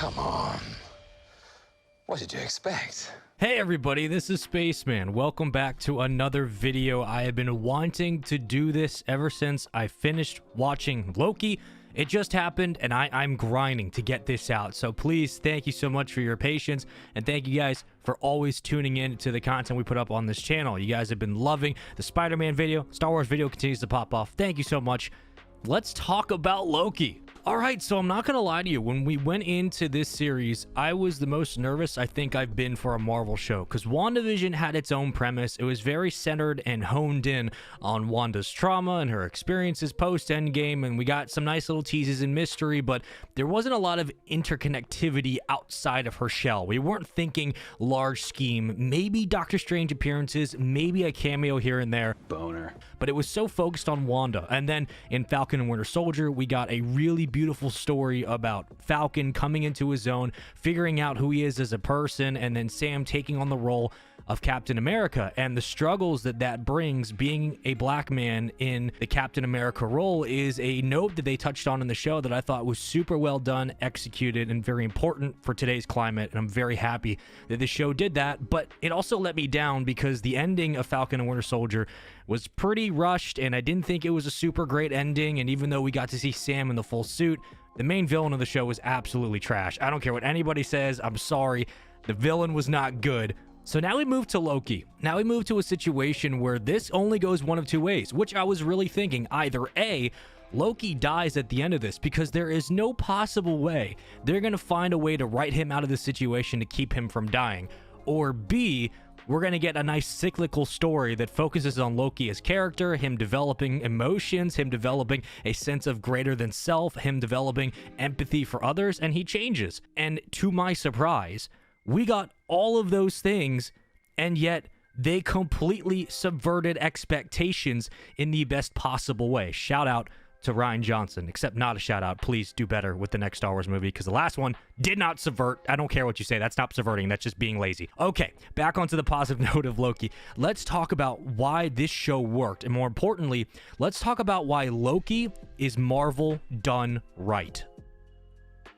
Come on. What did you expect? Hey everybody, this is Spaceman. Welcome back to another video. I have been wanting to do this ever since I finished watching Loki. It just happened and I'm grinding to get this out. So please, thank you so much for your patience, and thank you guys for always tuning in to the content we put up on this channel. You guys have been loving the Spider-Man video. Star Wars video continues to pop off. Thank you so much. Let's talk about Loki. All right, so I'm not gonna lie to you. When we went into this series, I was the most nervous I think I've been for a Marvel show, because WandaVision had its own premise. It was very centered and honed in on Wanda's trauma and her experiences post-Endgame, and we got some nice little teases and mystery, but there wasn't a lot of interconnectivity outside of her shell. We weren't thinking large scheme, maybe Doctor Strange appearances, maybe a cameo here and there. Boner. But it was so focused on Wanda. And then in Falcon and Winter Soldier, we got a really beautiful story about Falcon coming into his own, figuring out who he is as a person, and then Sam taking on the role of Captain America, and the struggles that that brings. Being a black man in the Captain America role is a note that they touched on in the show that I thought was super well done, executed, and very important for today's climate, and I'm very happy that the show did that. But it also let me down because the ending of Falcon and Winter Soldier was pretty rushed, and I didn't think it was a super great ending. And even though we got to see Sam in the full suit, the main villain of the show was absolutely trash. I don't care what anybody says, I'm sorry, the villain was not good. So now we move to Loki. Now we move to a situation where this only goes one of two ways, which I was really thinking either A, Loki dies at the end of this, because there is no possible way they're going to find a way to write him out of the situation to keep him from dying, or B, we're going to get a nice cyclical story that focuses on Loki as character, him developing emotions, him developing a sense of greater than self, him developing empathy for others, and he changes. And to my surprise, we got all of those things, and yet they completely subverted expectations in the best possible way. Shout out to Rian Johnson, except not a shout out. Please do better with the next Star Wars movie, because the last one did not subvert. I don't care what you say. That's not subverting. That's just being lazy. Okay, back onto the positive note of Loki. Let's talk about why this show worked, and more importantly, let's talk about why Loki is Marvel done right.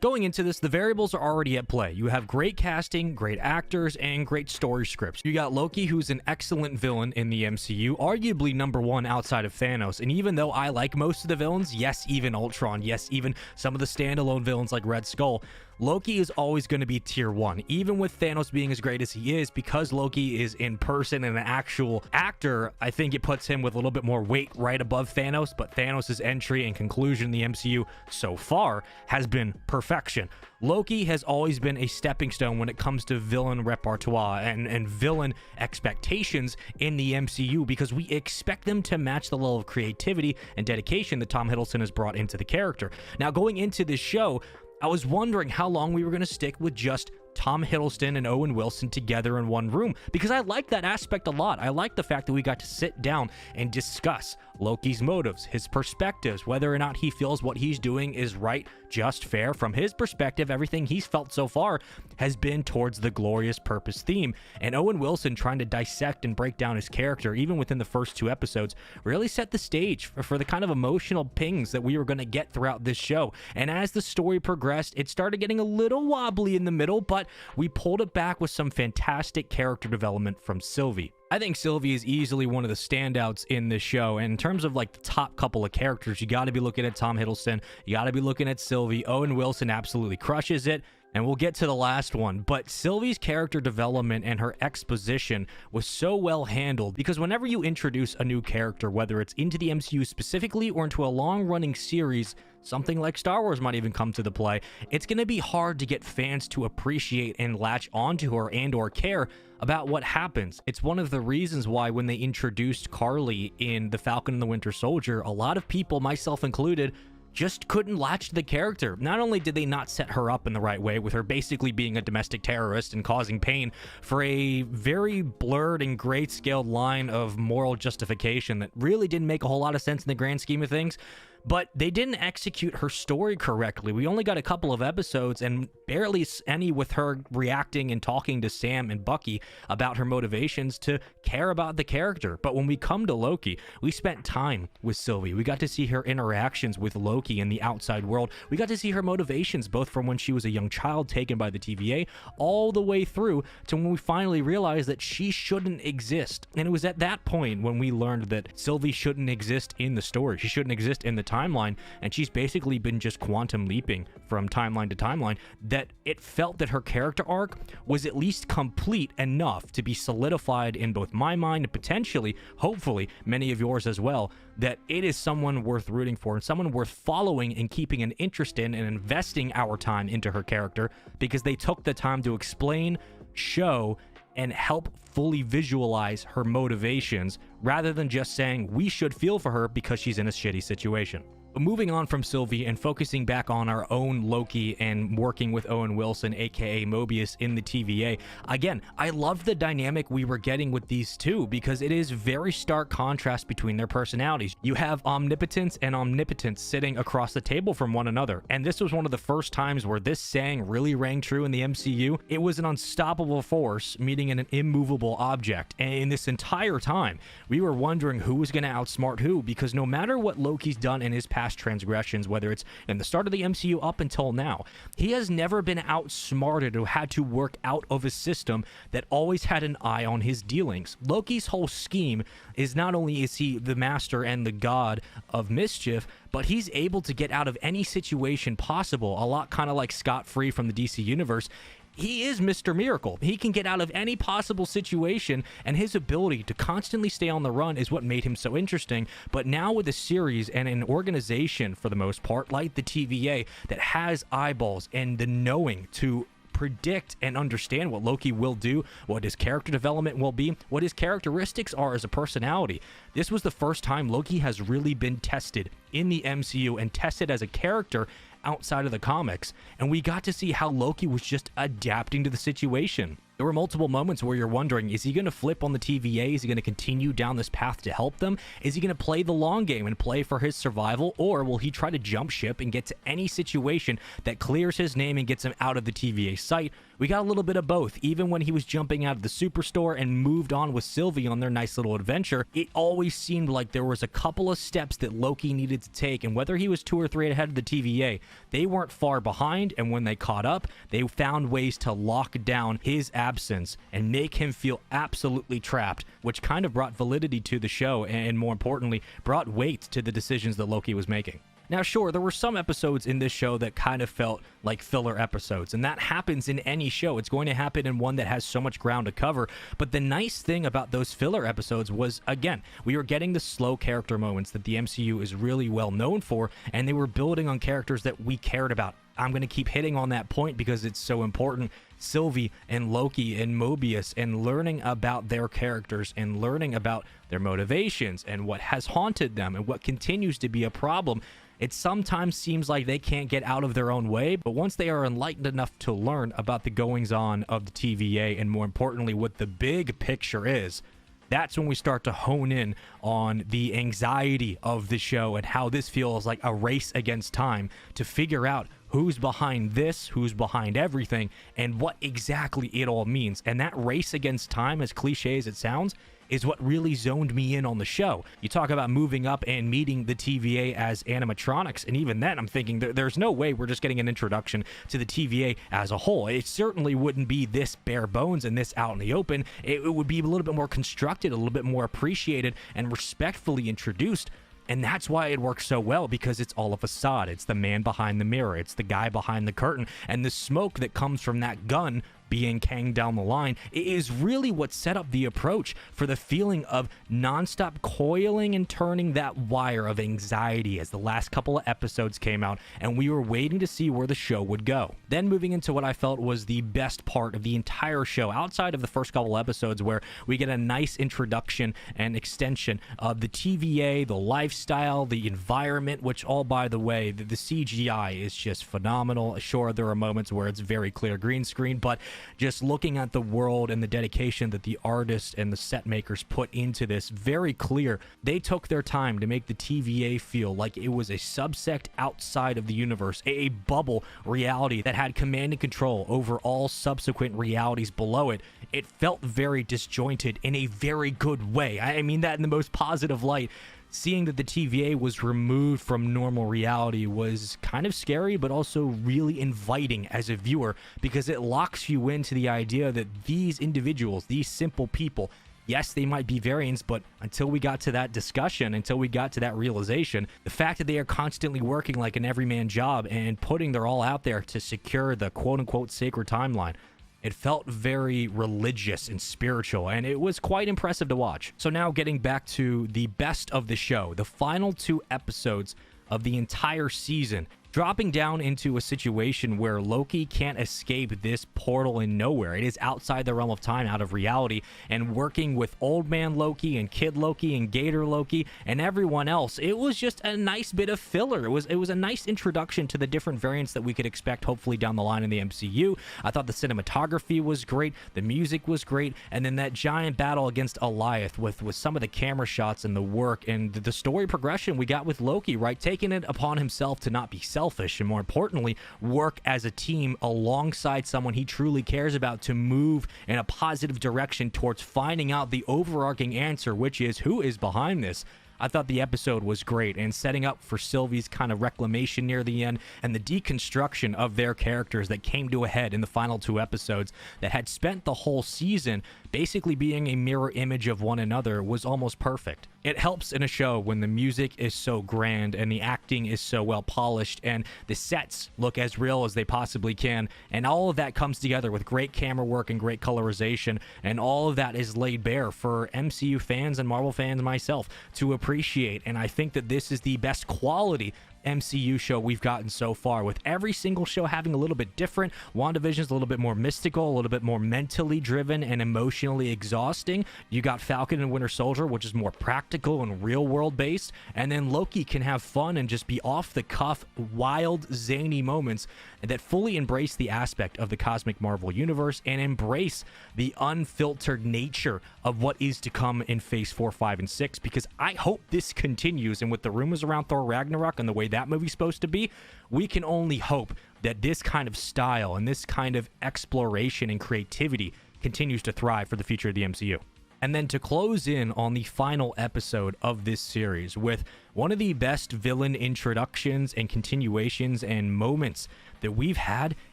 Going into this, the variables are already at play. You have great casting, great actors, and great story scripts. You got Loki, who's an excellent villain in the MCU, arguably #1 outside of Thanos. And even though I like most of the villains, yes, even Ultron, yes, even some of the standalone villains like Red Skull, Loki is always going to be tier 1, even with Thanos being as great as he is. Because Loki is in person and an actual actor, I think it puts him with a little bit more weight right above Thanos. But Thanos' entry and conclusion in the MCU so far has been perfection. Loki has always been a stepping stone when it comes to villain repertoire and villain expectations in the MCU, because we expect them to match the level of creativity and dedication that Tom Hiddleston has brought into the character. Now, going into this show, I was wondering how long we were going to stick with just Tom Hiddleston and Owen Wilson together in one room, because I like that aspect a lot. I like the fact that we got to sit down and discuss Loki's motives, his perspectives, whether or not he feels what he's doing is right, just, fair. From his perspective, everything he's felt so far has been towards the glorious purpose theme. And Owen Wilson trying to dissect and break down his character, even within the first 2 episodes, really set the stage for the kind of emotional pings that we were going to get throughout this show. And as the story progressed, it started getting a little wobbly in the middle, but we pulled it back with some fantastic character development from Sylvie. I think Sylvie is easily one of the standouts in this show. And in terms of like the top couple of characters, you got to be looking at Tom Hiddleston. You got to be looking at Sylvie. Owen Wilson absolutely crushes it. And we'll get to the last one, but Sylvie's character development and her exposition was so well handled, because whenever you introduce a new character, whether it's into the MCU specifically or into a long-running series, something like Star Wars might even come to the play, it's going to be hard to get fans to appreciate and latch onto her and or care about what happens. It's one of the reasons why when they introduced Carly in The Falcon and the Winter Soldier, a lot of people, myself included, just couldn't latch to the character. Not only did they not set her up in the right way, with her basically being a domestic terrorist and causing pain for a very blurred and great scaled line of moral justification that really didn't make a whole lot of sense in the grand scheme of things, but they didn't execute her story correctly. We only got a couple of episodes and barely any with her reacting and talking to Sam and Bucky about her motivations to care about the character. But when we come to Loki, we spent time with Sylvie. We got to see her interactions with Loki in the outside world. We got to see her motivations both from when she was a young child taken by the TVA all the way through to when we finally realized that she shouldn't exist. And it was at that point when we learned that Sylvie shouldn't exist in the story. She shouldn't exist in the timeline, and she's basically been just quantum leaping from timeline to timeline, that it felt that her character arc was at least complete enough to be solidified in both my mind and potentially, hopefully, many of yours as well, that it is someone worth rooting for and someone worth following and keeping an interest in and investing our time into her character, because they took the time to explain, show, and help fully visualize her motivations rather than just saying we should feel for her because she's in a shitty situation. Moving on from Sylvie and focusing back on our own Loki and working with Owen Wilson, aka Mobius, in the TVA. Again, I loved the dynamic we were getting with these two because it is very stark contrast between their personalities. You have omnipotence and omnipotence sitting across the table from one another, and this was one of the first times where this saying really rang true in the MCU. It was an unstoppable force meeting an immovable object, and in this entire time, we were wondering who was going to outsmart who, because no matter what Loki's done in his past transgressions, whether it's in the start of the MCU up until now, he has never been outsmarted or had to work out of a system that always had an eye on his dealings. Loki's whole scheme is not only is he the master and the god of mischief, but he's able to get out of any situation possible, a lot kind of like scot-free from the DC universe. He is Mr. Miracle. He can get out of any possible situation, and his ability to constantly stay on the run is what made him so interesting. But now with a series and an organization, for the most part, like the TVA, that has eyeballs and the knowing to predict and understand what Loki will do, what his character development will be, what his characteristics are as a personality. This was the first time Loki has really been tested in the MCU and tested as a character outside of the comics, and we got to see how Loki was just adapting to the situation. There were multiple moments where you're wondering, is he going to flip on the TVA? Is he going to continue down this path to help them? Is he going to play the long game and play for his survival? Or will he try to jump ship and get to any situation that clears his name and gets him out of the TVA sight? We got a little bit of both. Even when he was jumping out of the superstore and moved on with Sylvie on their nice little adventure, it always seemed like there was a couple of steps that Loki needed to take, and whether he was 2 or 3 ahead of the TVA, they weren't far behind, and when they caught up, they found ways to lock down his absence and make him feel absolutely trapped, which kind of brought validity to the show and more importantly, brought weight to the decisions that Loki was making. Now, sure, there were some episodes in this show that kind of felt like filler episodes, and that happens in any show. It's going to happen in one that has so much ground to cover, but the nice thing about those filler episodes was, again, we were getting the slow character moments that the MCU is really well known for, and they were building on characters that we cared about. I'm going to keep hitting on that point because it's so important. Sylvie and Loki and Mobius, and learning about their characters and learning about their motivations and what has haunted them and what continues to be a problem. It sometimes seems like they can't get out of their own way, but once they are enlightened enough to learn about the goings-on of the TVA and more importantly what the big picture is, that's when we start to hone in on the anxiety of the show and how this feels like a race against time to figure out who's behind this, who's behind everything, and what exactly it all means. And that race against time, as cliche as it sounds, is what really zoned me in on the show. You talk about moving up and meeting the TVA as animatronics, and even then I'm thinking there's no way we're just getting an introduction to the TVA as a whole. It certainly wouldn't be this bare bones and this out in the open. It would be a little bit more constructed, a little bit more appreciated and respectfully introduced. And that's why it works so well, because it's all a facade. It's the man behind the mirror. It's the guy behind the curtain. And the smoke that comes from that gun being Kang down the line is really what set up the approach for the feeling of nonstop coiling and turning that wire of anxiety as the last couple of episodes came out and we were waiting to see where the show would go. Then moving into what I felt was the best part of the entire show, outside of the first couple episodes where we get a nice introduction and extension of the TVA, the lifestyle, the environment, which all, by the way, the CGI is just phenomenal. Sure, there are moments where it's very clear green screen, but just looking at the world and the dedication that the artists and the set makers put into this, very clear. They took their time to make the TVA feel like it was a subsect outside of the universe, a bubble reality that had command and control over all subsequent realities below it. It felt very disjointed in a very good way. I mean that in the most positive light. Seeing that the TVA was removed from normal reality was kind of scary, but also really inviting as a viewer, because it locks you into the idea that these individuals, these simple people, yes, they might be variants, but until we got to that discussion, until we got to that realization, the fact that they are constantly working like an everyman job and putting their all out there to secure the quote-unquote sacred timeline, it felt very religious and spiritual, and it was quite impressive to watch. So now getting back to the best of the show, the final 2 episodes of the entire season, dropping down into a situation where Loki can't escape this portal in nowhere. It is outside the realm of time, out of reality, and working with Old Man Loki and Kid Loki and Gator Loki and everyone else. It was just a nice bit of filler. It was a nice introduction to the different variants that we could expect hopefully down the line in the MCU. I thought the cinematography was great, the music was great, and then that giant battle against Alioth with some of the camera shots and the work and the story progression we got with Loki, right? Taking it upon himself to not be selfish and, more importantly, work as a team alongside someone he truly cares about to move in a positive direction towards finding out the overarching answer, which is who is behind this. I thought the episode was great, and setting up for Sylvie's kind of reclamation near the end and the deconstruction of their characters that came to a head in the final 2 episodes that had spent the whole season basically being a mirror image of one another was almost perfect. It helps in a show when the music is so grand and the acting is so well polished and the sets look as real as they possibly can, and all of that comes together with great camera work and great colorization, and all of that is laid bare for MCU fans and Marvel fans myself to appreciate. And I think that this is the best quality MCU show we've gotten so far, with every single show having a little bit different. WandaVision's a little bit more mystical, a little bit more mentally driven and emotionally exhausting. You got Falcon and Winter Soldier, which is more practical and real world based, and then Loki can have fun and just be off the cuff, wild, zany moments that fully embrace the aspect of the cosmic Marvel universe and embrace the unfiltered nature of what is to come in phase 4, 5, and 6, because I hope this continues. And with the rumors around Thor Ragnarok and the way that movie's supposed to be, we can only hope that this kind of style and this kind of exploration and creativity continues to thrive for the future of the MCU. And then to close in on the final episode of this series with one of the best villain introductions and continuations and moments that we've had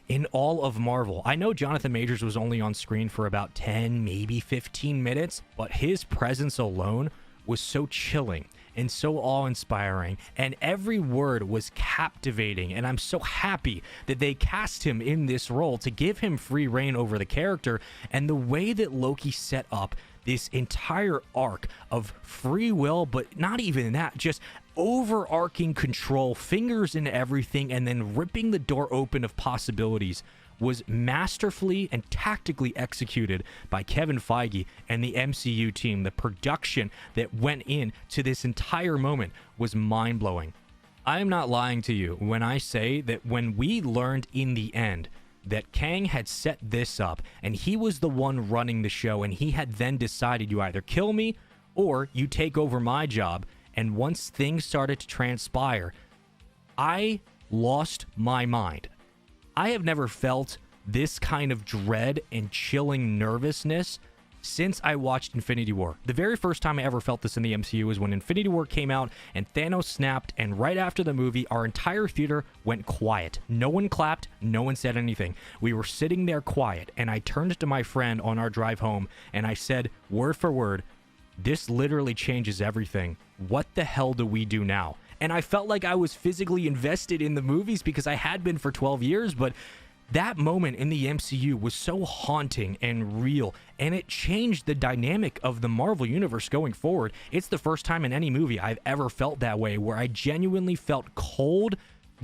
in all of Marvel. I know Jonathan Majors was only on screen for about 10, maybe 15 minutes, but his presence alone was so chilling and so awe-inspiring, and every word was captivating, and I'm so happy that they cast him in this role to give him free reign over the character. And the way that Loki set up this entire arc of free will, but not even that, just overarching control, fingers in everything, and then ripping the door open of possibilities was masterfully and tactically executed by Kevin Feige and the MCU team. The production that went into this entire moment was mind-blowing. I am not lying to you when I say that when we learned in the end that Kang had set this up and he was the one running the show, and he had then decided, you either kill me or you take over my job, and once things started to transpire, I lost my mind. I have never felt this kind of dread and chilling nervousness since I watched Infinity War. The very first time I ever felt this in the MCU was when Infinity War came out and Thanos snapped, and right after the movie, our entire theater went quiet. No one clapped, no one said anything. We were sitting there quiet, and I turned to my friend on our drive home and I said, word for word, this literally changes everything. What the hell do we do now? And I felt like I was physically invested in the movies because I had been for 12 years, but that moment in the MCU was so haunting and real, and it changed the dynamic of the Marvel Universe going forward. It's the first time in any movie I've ever felt that way, where I genuinely felt cold,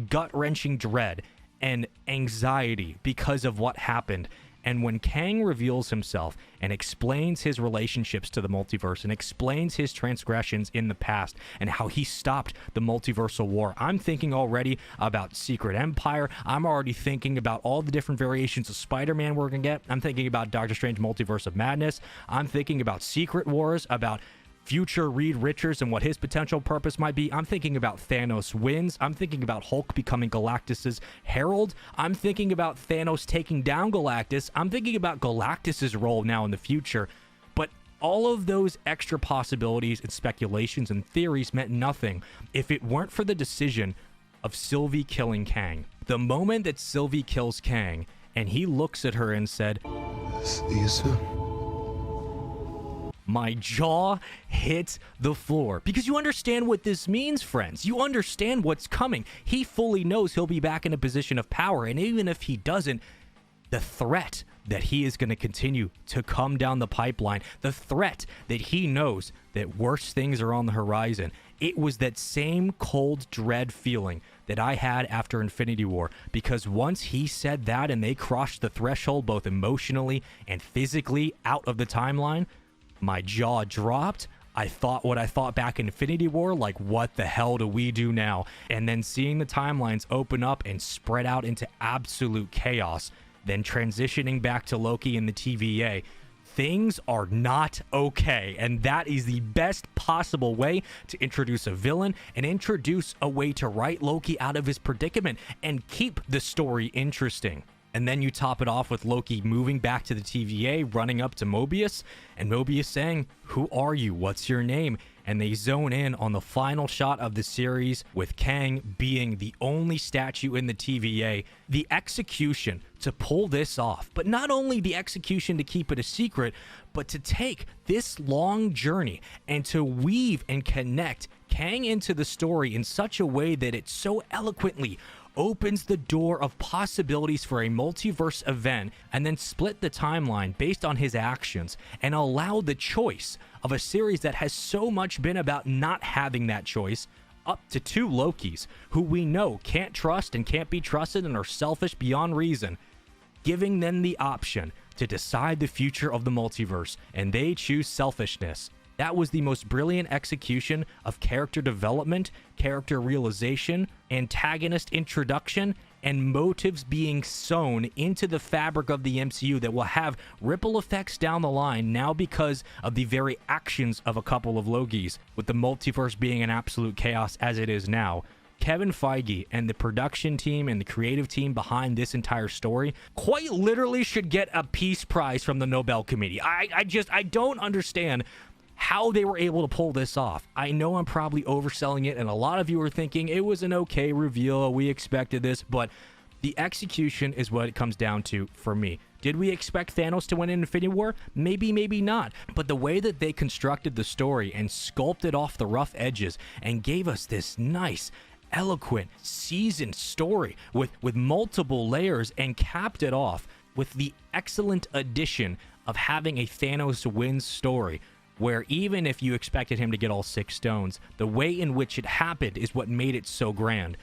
gut-wrenching dread and anxiety because of what happened. And when Kang reveals himself and explains his relationships to the multiverse and explains his transgressions in the past and how he stopped the multiversal war, I'm thinking already about Secret Empire. I'm already thinking about all the different variations of Spider-Man we're going to get. I'm thinking about Doctor Strange Multiverse of Madness. I'm thinking about Secret Wars, about future Reed Richards and what his potential purpose might be. I'm thinking about Thanos wins. I'm thinking about Hulk becoming Galactus's herald. I'm thinking about Thanos taking down Galactus. I'm thinking about Galactus's role now in the future. But all of those extra possibilities and speculations and theories meant nothing if it weren't for the decision of Sylvie killing Kang. The moment that Sylvie kills Kang and he looks at her and said, See you soon. my jaw hit the floor, because you understand what this means, friends. You understand what's coming. He fully knows he'll be back in a position of power, and even if he doesn't, the threat that he is going to continue to come down the pipeline, the threat that he knows that worse things are on the horizon, it was that same cold dread feeling that I had after Infinity War, because once he said that and they crossed the threshold both emotionally and physically out of the timeline, my jaw dropped. I thought what I thought back in Infinity War, like, what the hell do we do now? And then seeing the timelines open up and spread out into absolute chaos, then transitioning back to Loki and the TVA, things are not okay. And that is the best possible way to introduce a villain and introduce a way to write Loki out of his predicament and keep the story interesting. And then you top it off with Loki moving back to the TVA, running up to Mobius, and Mobius saying, "Who are you? What's your name?" And they zone in on the final shot of the series with Kang being the only statue in the TVA. The execution to pull this off, but not only the execution to keep it a secret, but to take this long journey and to weave and connect Kang into the story in such a way that it so eloquently opens the door of possibilities for a multiverse event, and then split the timeline based on his actions and allow the choice of a series that has so much been about not having that choice up to two Lokis who we know can't trust and can't be trusted and are selfish beyond reason, giving them the option to decide the future of the multiverse, and they choose selfishness. That was the most brilliant execution of character development, character realization, antagonist introduction, and motives being sewn into the fabric of the MCU that will have ripple effects down the line now because of the very actions of a couple of Lokis, with the multiverse being an absolute chaos as it is now. Kevin Feige and the production team and the creative team behind this entire story quite literally should get a peace prize from the Nobel Committee. I don't understand how they were able to pull this off. I know I'm probably overselling it, and a lot of you are thinking it was an okay reveal, we expected this, but the execution is what it comes down to for me. Did we expect Thanos to win in Infinity War? Maybe, maybe not. But the way that they constructed the story and sculpted off the rough edges and gave us this nice, eloquent, seasoned story with multiple layers, and capped it off with the excellent addition of having a Thanos wins story, where even if you expected him to get all 6 stones, the way in which it happened is what made it so grand.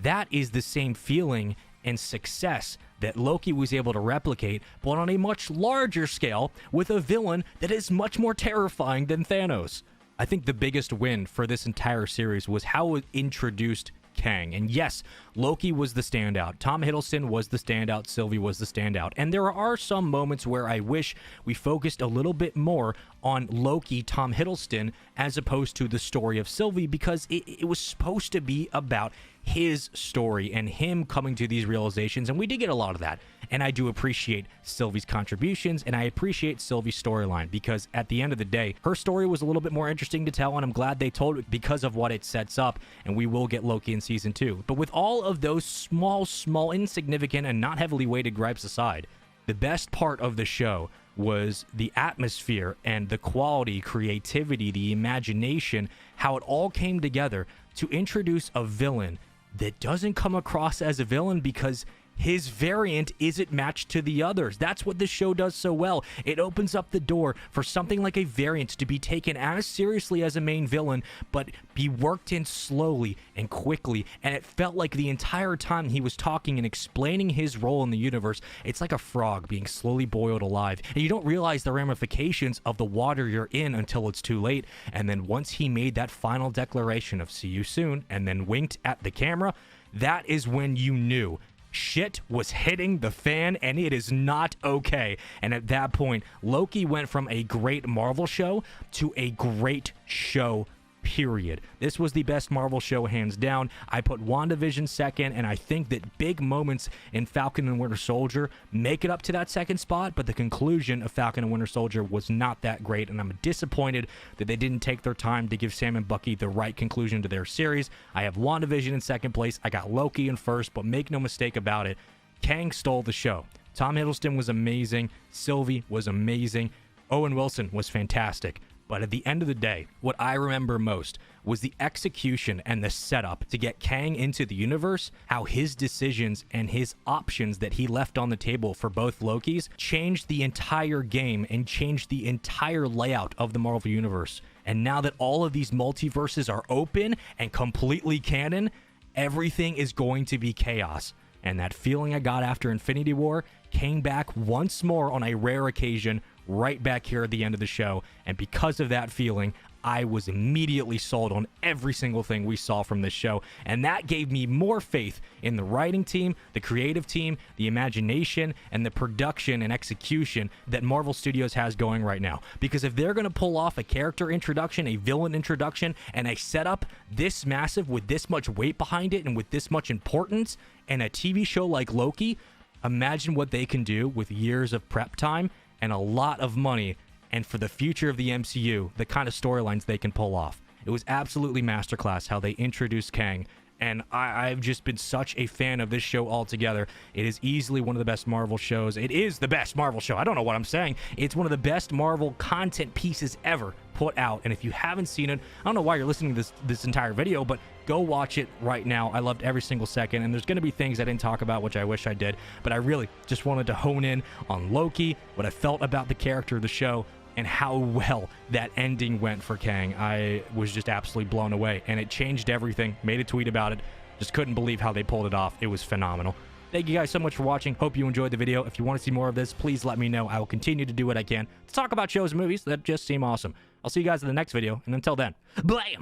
That is the same feeling and success that Loki was able to replicate, but on a much larger scale with a villain that is much more terrifying than Thanos. I think the biggest win for this entire series was how it introduced Kang. And yes, Loki was the standout. Tom Hiddleston was the standout. Sylvie was the standout. And there are some moments where I wish we focused a little bit more on Loki, Tom Hiddleston, as opposed to the story of Sylvie, because it was supposed to be about his story and him coming to these realizations, and we did get a lot of that. And I do appreciate Sylvie's contributions, and I appreciate Sylvie's storyline, because at the end of the day, her story was a little bit more interesting to tell, and I'm glad they told it because of what it sets up, and we will get Loki in season 2. But with all of those small, insignificant, and not heavily weighted gripes aside, the best part of the show was the atmosphere and the quality, creativity, the imagination, how it all came together to introduce a villain that doesn't come across as a villain because his variant isn't matched to the others. That's what this show does so well. It opens up the door for something like a variant to be taken as seriously as a main villain, but be worked in slowly and quickly. And it felt like the entire time he was talking and explaining his role in the universe, it's like a frog being slowly boiled alive. And you don't realize the ramifications of the water you're in until it's too late. And then once he made that final declaration of "see you soon" and then winked at the camera, that is when you knew shit was hitting the fan, and it is not okay. And at that point, Loki went from a great Marvel show to a great show, period. This was the best Marvel show, hands down. I put WandaVision second, and I think that big moments in Falcon and Winter Soldier make it up to that second spot, but the conclusion of Falcon and Winter Soldier was not that great, and I'm disappointed that they didn't take their time to give Sam and Bucky the right conclusion to their series. I have WandaVision in second place. I got Loki in first, but make no mistake about it, Kang stole the show. Tom Hiddleston was amazing. Sylvie was amazing. Owen Wilson was fantastic. But at the end of the day, what I remember most was the execution and the setup to get Kang into the universe, how his decisions and his options that he left on the table for both Lokis changed the entire game and changed the entire layout of the Marvel universe. And now that all of these multiverses are open and completely canon, everything is going to be chaos. And that feeling I got after Infinity War came back once more on a rare occasion right back here at the end of the show. And because of that feeling, I was immediately sold on every single thing we saw from this show. And that gave me more faith in the writing team, the creative team, the imagination, and the production and execution that Marvel Studios has going right now. Because if they're going to pull off a character introduction, a villain introduction, and a setup this massive with this much weight behind it and with this much importance, and a TV show like Loki, imagine what they can do with years of prep time and a lot of money, and for the future of the MCU, the kind of storylines they can pull off. It was absolutely masterclass how they introduced Kang, and I've just been such a fan of this show altogether. It is easily one of the best Marvel shows. It is the best Marvel show. I don't know what I'm saying. It's one of the best Marvel content pieces ever put out, and if you haven't seen it, I don't know why you're listening to this entire video, but go watch it right now. I loved every single second, and there's going to be things I didn't talk about, which I wish I did, but I really just wanted to hone in on Loki, what I felt about the character of the show, and how well that ending went for Kang. I was just absolutely blown away, and it changed everything. Made a tweet about it. Just couldn't believe how they pulled it off. It was phenomenal. Thank you guys so much for watching. Hope you enjoyed the video. If you want to see more of this, please let me know. I will continue to do what I can to talk about shows and movies that just seem awesome. I'll see you guys in the next video, and until then, blam!